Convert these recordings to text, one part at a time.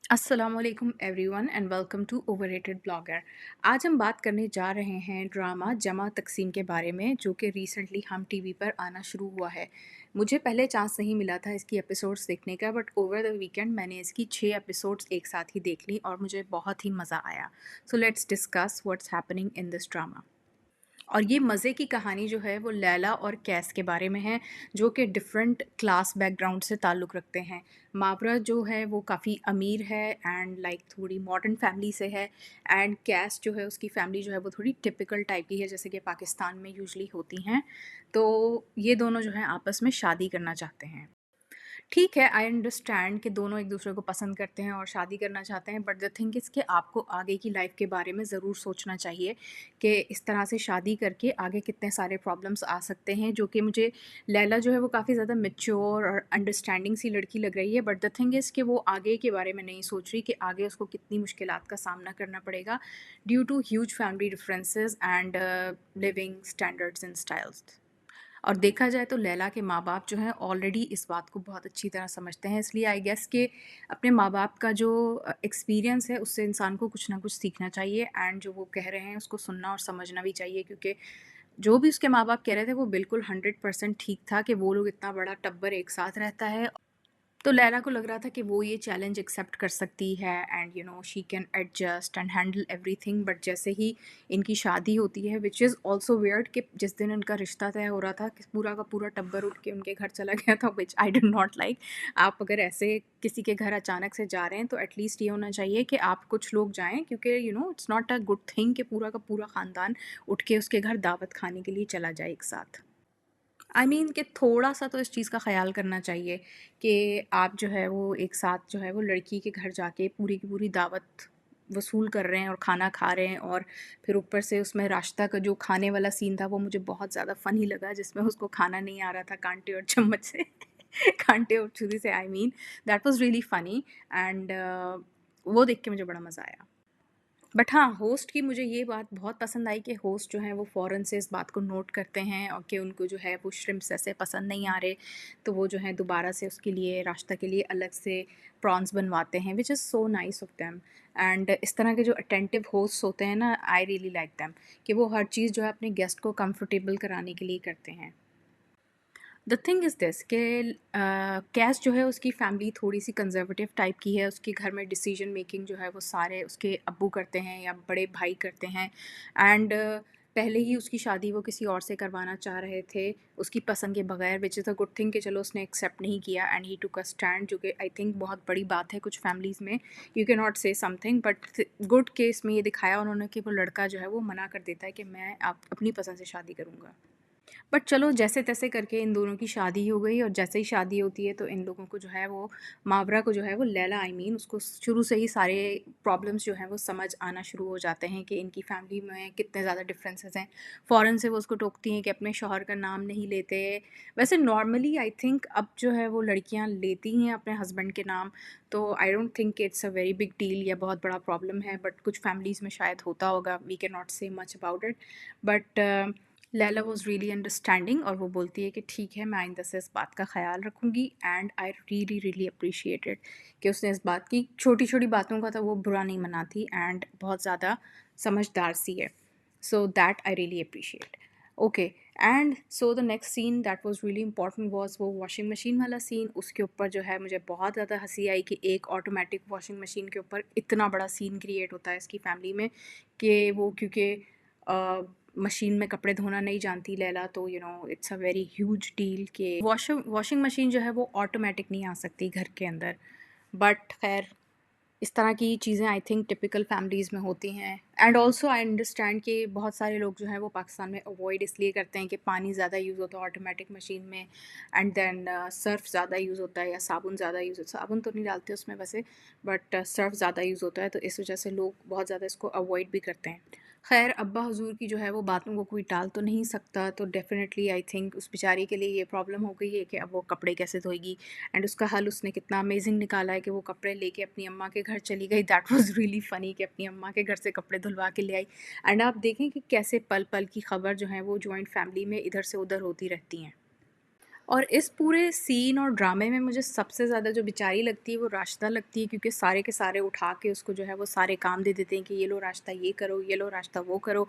अस्सलामुअलैकुम everyone and welcome to overrated blogger. आज हम बात करने जा रहे हैं ड्रामा जमा तकसीम के बारे में, जो कि रिसेंटली हम टीवी पर आना शुरू हुआ है। मुझे पहले चांस नहीं मिला था इसकी एपिसोड्स देखने का, बट ओवर द वीकेंड मैंने इसकी 6 एपिसोड्स एक साथ ही देख ली और मुझे बहुत ही मज़ा आया। So let's discuss what's happening in this drama. और ये मज़े की कहानी जो है वो लैला और कैस के बारे में है, जो कि डिफरेंट क्लास बैकग्राउंड से ताल्लुक़ रखते हैं। मावरा जो है वो काफ़ी अमीर है एंड लाइक थोड़ी मॉडर्न फैमिली से है, एंड कैस जो है उसकी फैमिली जो है वो थोड़ी टिपिकल टाइप की है, जैसे कि पाकिस्तान में यूजुअली होती हैं। तो ये दोनों जो हैं आपस में शादी करना चाहते हैं। ठीक है, आई अंडरस्टैंड कि दोनों एक दूसरे को पसंद करते हैं और शादी करना चाहते हैं, बट द थिंग इज़ कि आपको आगे की लाइफ के बारे में ज़रूर सोचना चाहिए कि इस तरह से शादी करके आगे कितने सारे प्रॉब्लम्स आ सकते हैं। जो कि मुझे लैला जो है वो काफ़ी ज़्यादा मैच्योर और अंडरस्टैंडिंग सी लड़की लग रही है, बट द थिंग इज़ कि वो आगे के बारे में नहीं सोच रही कि आगे उसको कितनी मुश्किलात का सामना करना पड़ेगा due to huge family differences and living standards and styles. और देखा जाए तो लैला के माँ-बाप जो हैं ऑलरेडी इस बात को बहुत अच्छी तरह समझते हैं, इसलिए आई गेस कि अपने माँ-बाप का जो एक्सपीरियंस है उससे इंसान को कुछ ना कुछ सीखना चाहिए, एंड जो वो कह रहे हैं उसको सुनना और समझना भी चाहिए, क्योंकि जो भी उसके माँ-बाप कह रहे थे वो बिल्कुल 100% ठीक था कि वो लोग इतना बड़ा टब्बर एक साथ रहता है। तो लैला को लग रहा था कि वो ये चैलेंज एक्सेप्ट कर सकती है and she can adjust and handle everything, but जैसे ही इनकी शादी होती है, विच इज़ ऑल्सो वियर्ड कि जिस दिन इनका रिश्ता तय हो रहा था कि पूरा का पूरा टब्बर उठ के उनके घर चला गया था, विच आई डिड नॉट लाइक। आप अगर ऐसे किसी के घर अचानक से जा रहे हैं तो एटलीस्ट ये होना चाहिए कि आप कुछ लोग जाएं, क्योंकि it's not a good thing कि पूरा का पूरा ख़ानदान उठ के उसके घर दावत खाने के लिए चला जाए एक साथ। आई मीन कि थोड़ा-सा तो इस चीज़ का ख़्याल करना चाहिए कि आप जो है वो एक साथ जो है वो लड़की के घर जाके पूरी की पूरी दावत वसूल कर रहे हैं और खाना खा रहे हैं, और फिर ऊपर से उसमें राश्ता का जो खाने वाला सीन था वो मुझे बहुत ज़्यादा फ़नी लगा, जिसमें उसको खाना नहीं आ रहा था कांटे और चम्मच से कांटे और छुरी से, I mean that was really funny and वो देख के मुझे बड़ा मज़ा आया। बट हाँ, होस्ट की मुझे ये बात बहुत पसंद आई कि होस्ट जो हैं वो फ़ौरन से इस बात को नोट करते हैं और कि उनको जो है वो श्रिम्प्स ऐसे पसंद नहीं आ रहे, तो वो जो है दोबारा से उसके लिए नाश्ता के लिए अलग से प्रॉन्स बनवाते हैं, which is so nice of them. And इस तरह के जो अटेंटिव होस्ट्स होते हैं ना, आई रियली लाइक देम, कि वो हर चीज़ जो है अपने गेस्ट को कंफर्टेबल कराने के लिए करते हैं। द थिंग इज़ दिस कि कैस जो है उसकी फैमिली थोड़ी सी कंजर्वेटिव टाइप की है, उसके घर में डिसीजन मेकिंग जो है वो सारे उसके अब्बू करते हैं या बड़े भाई करते हैं, एंड पहले ही उसकी शादी वो किसी और से करवाना चाह रहे थे उसकी पसंद के बगैर, which is a good thing कि चलो उसने एक्सेप्ट नहीं किया and he took a stand, जो कि आई थिंक बहुत बड़ी बात है कुछ फैमिलीज़ में। यू कैन नॉट से समथिंग, बट गुड केस में ये दिखाया उन्होंने कि वो लड़का जो है वो मना कर देता है कि मैं आप अपनी पसंद से शादी करूँगा। बट चलो जैसे-तैसे करके इन दोनों की शादी हो गई, और जैसे ही शादी होती है तो इन लोगों को जो है वो मावरा को जो है वो लैला आई मीन उसको शुरू से ही सारे प्रॉब्लम्स जो हैं वो समझ आना शुरू हो जाते हैं कि इनकी फैमिली में कितने ज़्यादा डिफरेंसेस हैं। फ़ौरन से वो उसको टोकती हैं कि अपने शौहर का नाम नहीं लेते। वैसे नॉर्मली आई थिंक अब जो है वो लड़कियां लेती हैं अपने हस्बैंड के नाम, तो I don't think it's a very big deal या बहुत बड़ा प्रॉब्लम है, बट कुछ फैमिलीज़ में शायद होता होगा, वी कैन नॉट से much about it. But Laila was really understanding और वो बोलती है कि ठीक है, मैं आइंदा से इस बात का ख़्याल रखूँगी, and I really really appreciated कि उसने इस बात की छोटी-छोटी बातों का तो वो बुरा नहीं मनाती एंड बहुत ज़्यादा समझदार सी है। So that I really appreciate. Okay, and so the next seen that was really important was वो वॉशिंग मशीन वाला सीन। उसके ऊपर जो है मुझे बहुत ज़्यादा हँसी आई कि एक ऑटोमेटिक वॉशिंग मशीन के ऊपर इतना बड़ा सीन क्रिएट होता है इसकी फैमिली में, कि वो क्योंकि मशीन में कपड़े धोना नहीं जानती लैला, तो it's a very huge deal कि वॉशिंग मशीन जो है वो ऑटोमेटिक नहीं आ सकती घर के अंदर। बट खैर, इस तरह की चीज़ें आई थिंक टिपिकल फैमिलीज़ में होती हैं, एंड ऑल्सो आई अंडरस्टैंड कि बहुत सारे लोग जो हैं वो पाकिस्तान में अवॉइड इसलिए करते हैं कि पानी ज़्यादा यूज़ होता है ऑटोमेटिक मशीन में, एंड देन सर्फ़ ज़्यादा यूज़ होता है या साबुन ज़्यादा यूज़ होता है, साबुन तो नहीं डालते उसमें वैसे, बट सर्फ़ ज़्यादा यूज़ होता है, तो इस वजह से लोग बहुत ज़्यादा इसको अवॉइड भी करते हैं। खैर, अब्बा हुज़ूर की जो है वो बातों को कोई टाल तो नहीं सकता, तो डेफ़िनेटली आई थिंक उस बेचारी के लिए ये प्रॉब्लम हो गई है कि अब वो कपड़े कैसे धोएगी, एंड उसका हल उसने कितना अमेजिंग निकाला है कि वो कपड़े लेके अपनी अम्मा के घर चली गई। दैट वाज़ रियली फ़नी कि अपनी अम्मा के घर से कपड़े धुलवा के ले आई, एंड आप देखें कि कैसे पल-पल की खबर जो है वो जॉइंट फैमिली में इधर से उधर होती रहती हैं। और इस पूरे सीन और ड्रामे में मुझे सबसे ज़्यादा जो बेचारी लगती है वो राशिदा लगती है, क्योंकि सारे के सारे उठा के उसको जो है वो सारे काम दे देते हैं कि ये लो राशिदा ये करो, ये लो राशिदा वो करो।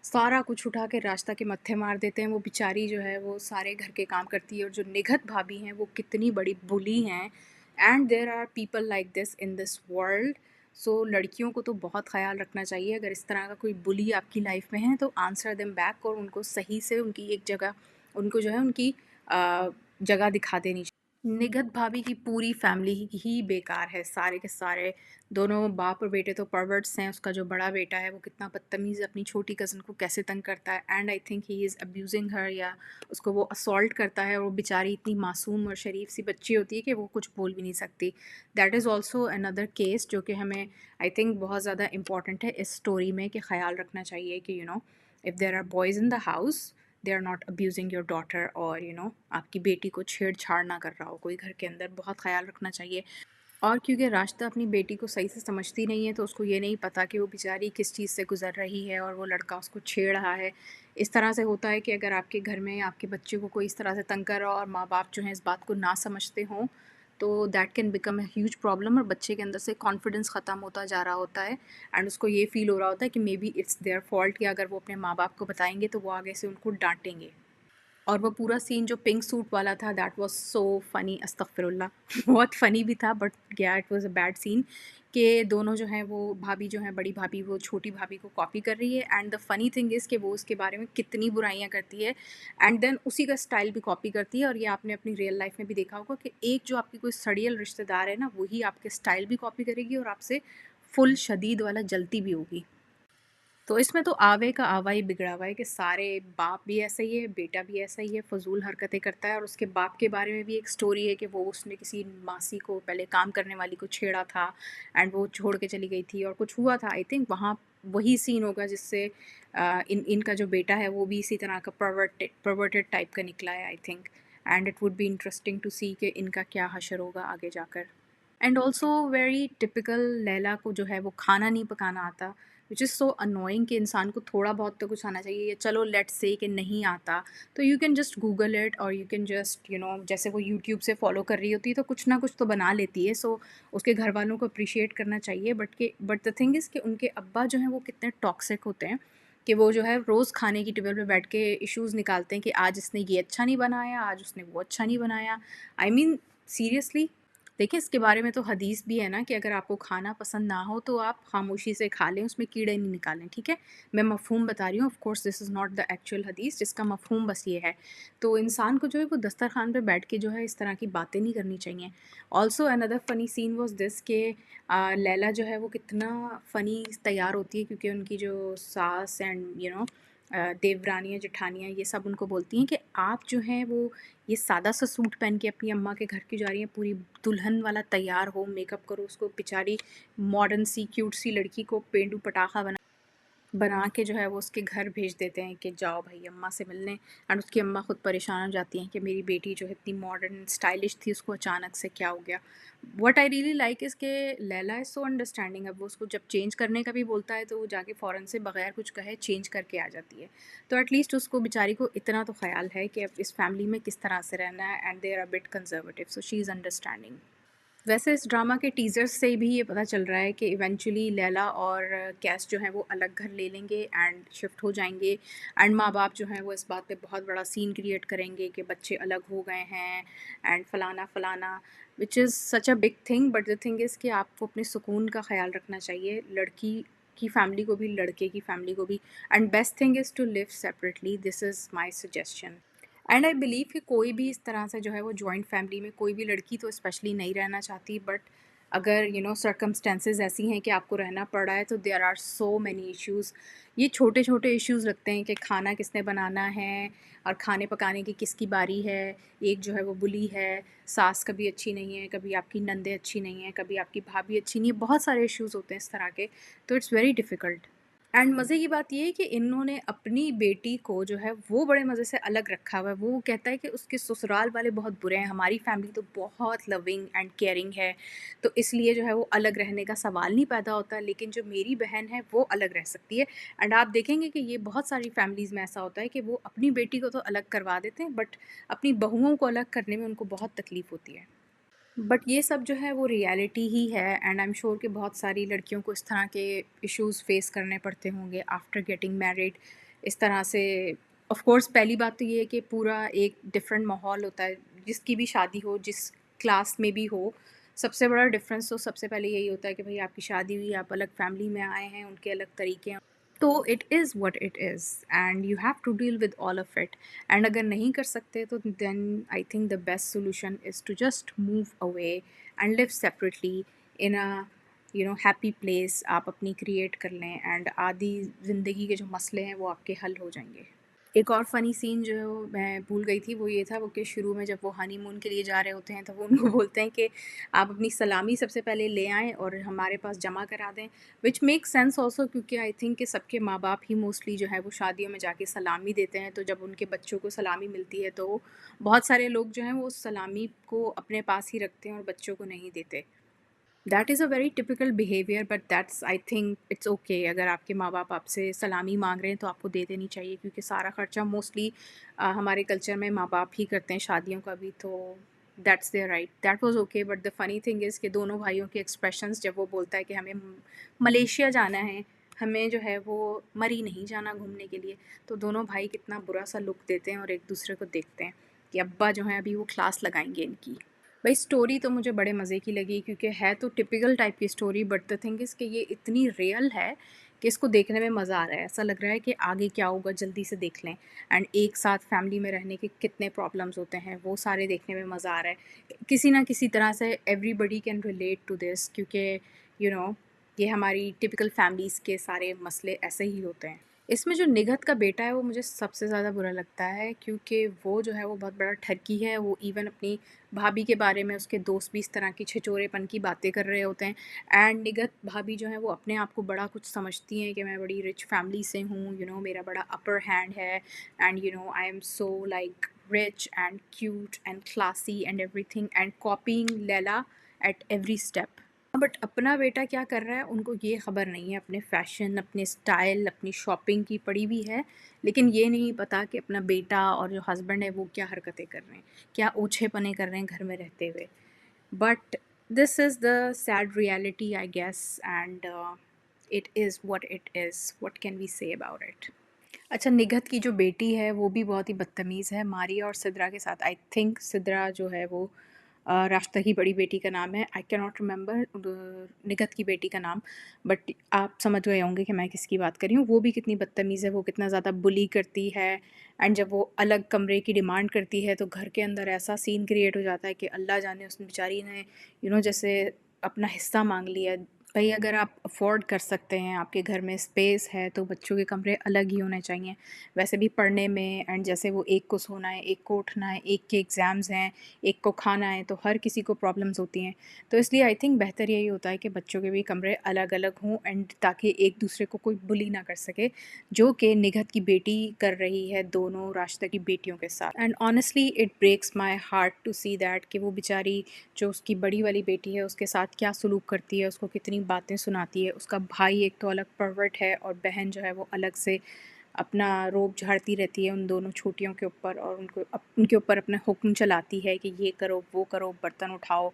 सारा कुछ उठा के राशिदा के मत्थे मार देते हैं। वो बेचारी जो है वो सारे घर के काम करती है, और जो निगहत भाभी हैं वो कितनी बड़ी बुली हैं। And there are people like this in this world. So लड़कियों को तो बहुत ख़याल रखना चाहिए, अगर इस तरह का कोई बुली आपकी लाइफ में है तो आंसर देम बैक, और उनको सही से उनकी एक जगह, उनको जो है उनकी जगह दिखा देनी चाहिए। निगहत भाभी की पूरी फैमिली ही बेकार है, सारे के सारे। दोनों बाप और बेटे तो परवर्ट्स हैं। उसका जो बड़ा बेटा है वो कितना बदतमीज़ अपनी छोटी कज़न को कैसे तंग करता है, and I think he is abusing her, या उसको वो असॉल्ट करता है। और वो बेचारी इतनी मासूम और शरीफ सी बच्ची होती है कि वो कुछ बोल भी नहीं सकती। That is also another case जो कि हमें आई थिंक बहुत ज़्यादा इंपॉर्टेंट है इस स्टोरी में, कि ख्याल रखना चाहिए कि if there are boys in the house, they are not abusing your daughter, और आपकी बेटी को छेड़छाड़ ना कर रहा हो कोई घर के अंदर। बहुत ख्याल रखना चाहिए। और क्योंकि राशिदा अपनी बेटी को सही से समझती नहीं है, तो उसको ये नहीं पता कि वो बेचारी किस चीज़ से गुज़र रही है, और वो लड़का उसको छेड़ रहा है। इस तरह से होता है कि अगर आपके घर में आपके बच्चे को कोई इस तरह से तंग कर रहा हो, और माँ बाप जो हैं इस बात को ना समझते हों, तो that can become a huge problem, और बच्चे के अंदर से कॉन्फिडेंस ख़त्म होता जा रहा होता है। एंड उसको ये फ़ील हो रहा होता है कि may be it's their fault, कि अगर वो अपने माँ बाप को बताएंगे तो वो आगे से उनको डांटेंगे। और वो पूरा सीन जो पिंक सूट वाला था, दैट वाज़ सो फ़नी, अस्तगफिरुल्लाह। बहुत फ़नी भी था, but yeah it was a bad scene, कि दोनों जो हैं वो भाभी जो हैं, बड़ी भाभी वो छोटी भाभी को कॉपी कर रही है। And the funny thing is कि वो उसके बारे में कितनी बुराइयाँ करती है, एंड देन उसी का स्टाइल भी कॉपी करती है। और ये आपने अपनी रियल लाइफ में भी देखा होगा कि एक जो आपकी कोई सड़ियल रिश्तेदार है ना, वही आपके स्टाइल भी कॉपी करेगी, और आपसे फुल शदीद वाला जलती भी होगी। तो इसमें तो आवे का आवा ही बिगड़ा हुआ है, कि सारे बाप भी ऐसा ही है, बेटा भी ऐसा ही है, फ़ज़ूल हरकतें करता है। और उसके बाप के बारे में भी एक स्टोरी है कि वो उसने किसी मासी को, पहले काम करने वाली को छेड़ा था, एंड वो छोड़ के चली गई थी और कुछ हुआ था। आई थिंक वहाँ वही सीन होगा जिससे इनका जो बेटा है वो भी इसी तरह का परवर्टेड टाइप का निकला है, I think. And it would be interesting to see कि इनका क्या हशर होगा आगे जाकर। And also very typical, Laila को जो है वो खाना नहीं पकाना आता, विच इज़ सो अनोइंग, कि इंसान को थोड़ा बहुत तो कुछ आना चाहिए। या चलो लेट्स से कि नहीं आता, तो you can just Google it, और यू कैन जस्ट जैसे वो यूट्यूब से फॉलो कर रही होती है तो कुछ ना कुछ तो बना लेती है। सो उसके घर वालों को अप्रिशिएट करना चाहिए। बट द थिंग इज़ कि उनके अब्बा जो हैं वो कितने टॉक्सिक होते हैं, कि वो जो है रोज़ खाने की टेबल पे बैठ के इश्यूज़ निकालते हैं कि आज इसने ये अच्छा नहीं बनाया, आज उसने वो अच्छा नहीं बनाया। I mean seriously. देखिए, इसके बारे में तो हदीस भी है ना, कि अगर आपको खाना पसंद ना हो तो आप खामोशी से खा लें, उसमें कीड़े नहीं निकालें, ठीक है? मैं मफ़हूम बता रही हूँ, of course this is not the actual हदीस, जिसका मफ़हूम बस ये है। तो इंसान को जो है वो दस्तरख़्वान पे बैठ के जो है इस तरह की बातें नहीं करनी चाहिए। Also another funny scene was this, कि लैला जो है वो कितना फ़नी तैयार होती है, क्योंकि उनकी जो सास एंड देवरानियाँ, जेठानियाँ, ये सब उनको बोलती हैं कि आप जो हैं वो ये सादा सा सूट पहन के अपनी अम्मा के घर क्यों जा रही हैं, पूरी दुल्हन वाला तैयार हो, मेकअप करो। उसको बेचारी मॉडर्न सी क्यूट सी लड़की को पेंडू पटाखा बना के जो है वो उसके घर भेज देते हैं कि जाओ भाई अम्मा से मिलने। एंड उसकी अम्मा ख़ुद परेशान हो जाती हैं कि मेरी बेटी जो है इतनी मॉडर्न स्टाइलिश थी, उसको अचानक से क्या हो गया। What I really like is के लैला इज़ सो अंडरस्टैंडिंग। अब वो उसको जब चेंज करने का भी बोलता है तो वो जाके फ़ौरन से बगैर कुछ कहे चेंज करके आ जाती है। तो एटलीस्ट उसको बेचारी को इतना तो ख़याल है कि अब इस फैमिली में किस तरह से रहना है, and they are a bit conservative, so she is understanding. वैसे इस ड्रामा के टीज़र्स से भी ये पता चल रहा है कि इवेंचुअली लैला और कैस जो हैं वो अलग घर ले लेंगे एंड शिफ्ट हो जाएंगे। एंड माँ बाप जो हैं वो इस बात पे बहुत बड़ा सीन क्रिएट करेंगे कि बच्चे अलग हो गए हैं, एंड फलाना फलाना, which is such a big thing. But the thing is कि आपको अपने सुकून का ख्याल रखना चाहिए, लड़की की फैमिली को भी, लड़के की फैमिली को भी। And best thing is to live separately, this is my suggestion. And I believe कि कोई भी इस तरह से जो है वो जॉइंट फैमिली में, कोई भी लड़की तो स्पेशली नहीं रहना चाहती। बट अगर सर्कमस्टेंसेस ऐसी हैं कि आपको रहना पड़ रहा है, तो there are so many issues. ये छोटे छोटे इश्यूज़ लगते हैं कि खाना किसने बनाना है, और खाने पकाने की किसकी बारी है। एक जो है वो बुली है, सास कभी अच्छी नहीं है, कभी आपकी नंदे अच्छी नहीं है, कभी आपकी भाभी अच्छी नहीं है, बहुत सारे इश्यूज़ होते हैं इस तरह के। तो इट्स वेरी डिफ़िकल्ट। एंड मज़े की बात ये है कि इन्होंने अपनी बेटी को जो है वो बड़े मज़े से अलग रखा हुआ है। वो कहता है कि उसके ससुराल वाले बहुत बुरे हैं, हमारी फैमिली तो बहुत लविंग एंड केयरिंग है, तो इसलिए जो है वो अलग रहने का सवाल नहीं पैदा होता, लेकिन जो मेरी बहन है वो अलग रह सकती है। एंड आप देखेंगे कि ये बहुत सारी फैमिलीज़ में ऐसा होता है कि वो अपनी बेटी को तो अलग करवा देते हैं, बट अपनी बहुओं को अलग करने में उनको बहुत तकलीफ़ होती है। बट ये सब जो है वो रियलिटी ही है, एंड आई एम श्योर कि बहुत सारी लड़कियों को इस तरह के इश्यूज़ फेस करने पड़ते होंगे आफ्टर गेटिंग मैरिड। इस तरह से ऑफ कोर्स पहली बात तो ये है कि पूरा एक डिफरेंट माहौल होता है, जिसकी भी शादी हो, जिस क्लास में भी हो। सबसे बड़ा डिफरेंस तो सबसे पहले यही होता है कि भाई आपकी शादी हुई, आप अलग फैमिली में आए हैं, उनके अलग तरीके हैं। तो it is what it is and you have to deal with all of it. And अगर नहीं कर सकते तो then I think the best solution is to just move away and live separately in a happy place. आप अपनी create कर लें and आधी ज़िंदगी के जो मसले हैं वो आपके हल हो जाएंगे। एक और फ़नी सीन जो मैं भूल गई थी वो ये था, वो कि शुरू में जब वो हनीमून के लिए जा रहे होते हैं तो वो उनको बोलते हैं कि आप अपनी सलामी सबसे पहले ले आएँ और हमारे पास जमा करा दें, व्हिच मेक्स सेंस ऑल्सो, क्योंकि आई थिंक कि सबके माँ-बाप ही मोस्टली जो है वो शादियों में जाके सलामी देते हैं। तो जब उनके बच्चों को सलामी मिलती है तो बहुत सारे लोग जो हैं वो उस सलामी को अपने पास ही रखते हैं और बच्चों को नहीं देते। That is a very typical behaviour, but that's I think it's okay. अगर आपके माँ बाप आपसे सलामी मांग रहे हैं तो आपको दे देनी चाहिए, क्योंकि सारा खर्चा मोस्टली हमारे कल्चर में माँ बाप ही करते हैं शादियों का भी। तो that's there right, that was okay. But the funny thing is कि दोनों भाइयों के एक्सप्रेशंस, जब वो बोलता है कि हमें मलेशिया जाना है, हमें जो है वो मरी नहीं जाना घूमने के लिए, तो दोनों भाई कितना बुरा सा लुक देते हैं और एक दूसरे को देखते हैं कि अब्बा जो हैं अभी वो क्लास लगाएंगे इनकी। भाई स्टोरी तो मुझे बड़े मज़े की लगी, क्योंकि है तो टिपिकल टाइप की story, but the thing is कि ये इतनी रियल है कि इसको देखने में मज़ा आ रहा है। ऐसा लग रहा है कि आगे क्या होगा जल्दी से देख लें। एंड एक साथ फैमिली में रहने के कितने प्रॉब्लम्स होते हैं वो सारे देखने में मज़ा आ रहा है। किसी ना किसी तरह से everybody can relate to this, क्योंकि यू you नो ये हमारी टिपिकल फैमिलीज़ के सारे मसले ऐसे ही होते हैं। इसमें जो निगहत का बेटा है वो मुझे सबसे ज़्यादा बुरा लगता है, क्योंकि वो जो है वो बहुत बड़ा ठरकी है। वो इवन अपनी भाभी के बारे में उसके दोस्त भी इस तरह की छिछोरेपन की बातें कर रहे होते हैं। एंड निगहत भाभी जो है वो अपने आप को बड़ा कुछ समझती हैं कि मैं बड़ी रिच फैमिली से हूँ, मेरा बड़ा अपर हैंड है, and I am so like rich and cute and classy and everything, and copying Laila at every step. But अपना बेटा क्या कर रहा है उनको ये ख़बर नहीं है। अपने फ़ैशन, अपने स्टाइल, अपनी शॉपिंग की पड़ी हुई है, लेकिन ये नहीं पता कि अपना बेटा और जो हस्बैंड है वो क्या हरकतें कर रहे हैं, क्या ओछेपने कर रहे हैं घर में रहते हुए। But this is the sad reality I guess, and it is what it is, what can we say about it. अच्छा, निगहत की जो बेटी है वो भी बहुत ही बदतमीज़ है मारिया और सिद्रा के साथ। आई थिंक सिद्रा जो है वो रास्ता की बड़ी बेटी का नाम है। I can not remember Nighat की बेटी का नाम, बट आप समझ गए होंगे कि मैं किसकी बात कर रही हूँ। वो भी कितनी बदतमीज़ है, वो कितना ज़्यादा बुली करती है। एंड जब वो अलग कमरे की डिमांड करती है तो घर के अंदर ऐसा सीन क्रिएट हो जाता है कि अल्लाह जाने उस बेचारी ने जैसे अपना हिस्सा मांग लिया। भाई अगर आप अफोर्ड कर सकते हैं, आपके घर में स्पेस है, तो बच्चों के कमरे अलग ही होने चाहिए। वैसे भी पढ़ने में, एंड जैसे वो एक को सोना है, एक को उठना है, एक के एग्ज़ाम्स हैं, एक को खाना है, तो हर किसी को प्रॉब्लम्स होती हैं। तो इसलिए आई थिंक बेहतर यही होता है कि बच्चों के भी कमरे अलग अलग हों, एंड ताकि एक दूसरे को कोई बुली ना कर सके, जो कि निगहत की बेटी कर रही है दोनों रास्ते की बेटियों के साथ। And honestly it breaks my heart to see that कि वो बेचारी जो उसकी बड़ी वाली बेटी है उसके साथ क्या सलूक करती है, उसको कितनी बातें सुनाती है। उसका भाई एक तो अलग परवर्ट है और बहन जो है वो अलग से अपना रोब झाड़ती रहती है उन दोनों छोटियों के ऊपर, और उनके ऊपर अपना हुक्म चलाती है कि ये करो, वो करो, बर्तन उठाओ,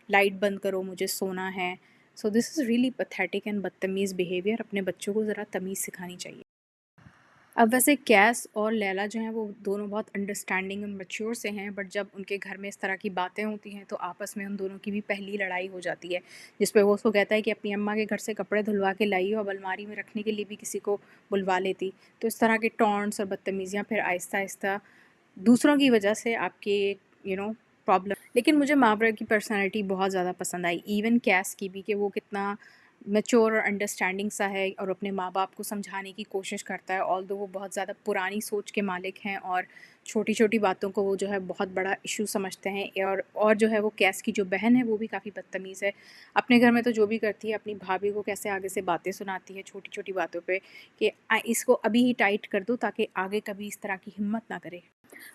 लाइट बंद करो, मुझे सोना है। So this is really pathetic and बदतमीज़ बिहेवियर। अपने बच्चों को ज़रा तमीज़ सिखानी चाहिए। अब वैसे कैस और लैला जो हैं वो दोनों बहुत अंडरस्टैंडिंग और मैच्योर से हैं, बट जब उनके घर में इस तरह की बातें होती हैं तो आपस में उन दोनों की भी पहली लड़ाई हो जाती है, जिस पे वो उसको कहता है कि अपनी अम्मा के घर से कपड़े धुलवा के लाई हो, अब अलमारी में रखने के लिए भी किसी को बुलवा लेती। तो इस तरह के टॉन्ट्स और बदतमीज़ियाँ फिर आहिस्ता आहिस्ता दूसरों की वजह से आपके प्रॉब्लम। लेकिन मुझे मावरा की पर्सनैलिटी बहुत ज़्यादा पसंद आई, इवन कैस की भी, कि वो कितना मैच्योर और अंडरस्टैंडिंग सा है और अपने माँ-बाप को समझाने की कोशिश करता है। ऑल्दो वो बहुत ज़्यादा पुरानी सोच के मालिक हैं और छोटी-छोटी बातों को वो जो है बहुत बड़ा इश्यू समझते हैं। और जो है वो कैस की जो बहन है वो भी काफ़ी बदतमीज़ है। अपने घर में तो जो भी करती है अपनी भाभी को कैसे आगे से बातें सुनाती है छोटी-छोटी बातों पे कि इसको अभी ही टाइट कर दो ताकि आगे कभी इस तरह की हिम्मत ना करे।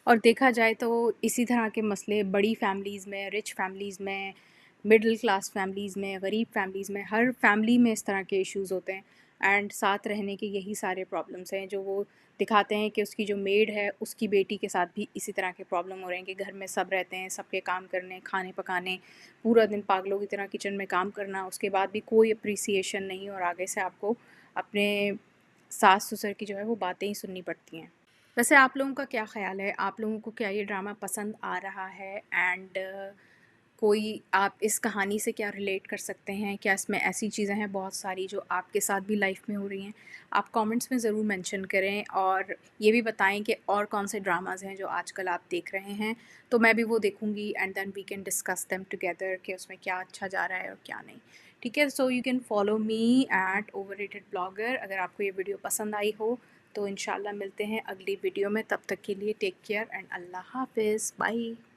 और देखा जाए तो इसी तरह के मसले बड़ी फैमिलीज़ में, रिच फैमिलीज़ में, मिडिल क्लास फैमिलीज़ में, गरीब फैमिलीज़ में, हर फैमिली में इस तरह के इश्यूज़ होते हैं। एंड साथ रहने के यही सारे प्रॉब्लम्स हैं जो वो दिखाते हैं कि उसकी जो मेड है उसकी बेटी के साथ भी इसी तरह के प्रॉब्लम हो रहे हैं कि घर में सब रहते हैं, सबके काम करने, खाने पकाने, पूरा दिन पागलों की तरह किचन में काम करना, उसके बाद भी कोई अप्रिसिएशन नहीं और आगे से आपको अपने सास-ससुर की जो है वो बातें ही सुननी पड़ती हैं। वैसे आप लोगों का क्या ख़्याल है? आप लोगों को क्या ये ड्रामा पसंद आ रहा है? एंड कोई आप इस कहानी से क्या रिलेट कर सकते हैं? क्या इसमें ऐसी चीज़ें हैं बहुत सारी जो आपके साथ भी लाइफ़ में हो रही हैं? आप कमेंट्स में ज़रूर मेंशन करें और ये भी बताएँ कि और कौन से ड्रामाज़ हैं जो आजकल आप देख रहे हैं? तो मैं भी वो देखूँगी and then we can discuss them together कि उसमें क्या अच्छा जा रहा है और क्या नहीं। ठीक है? So you can follow me at overrated blogger. अगर आपको ये वीडियो पसंद आई हो तो इंशाल्लाह मिलते हैं अगली वीडियो में। तब तक के लिए टेक केयर एंड अल्लाह हाफ़िज़। बाय।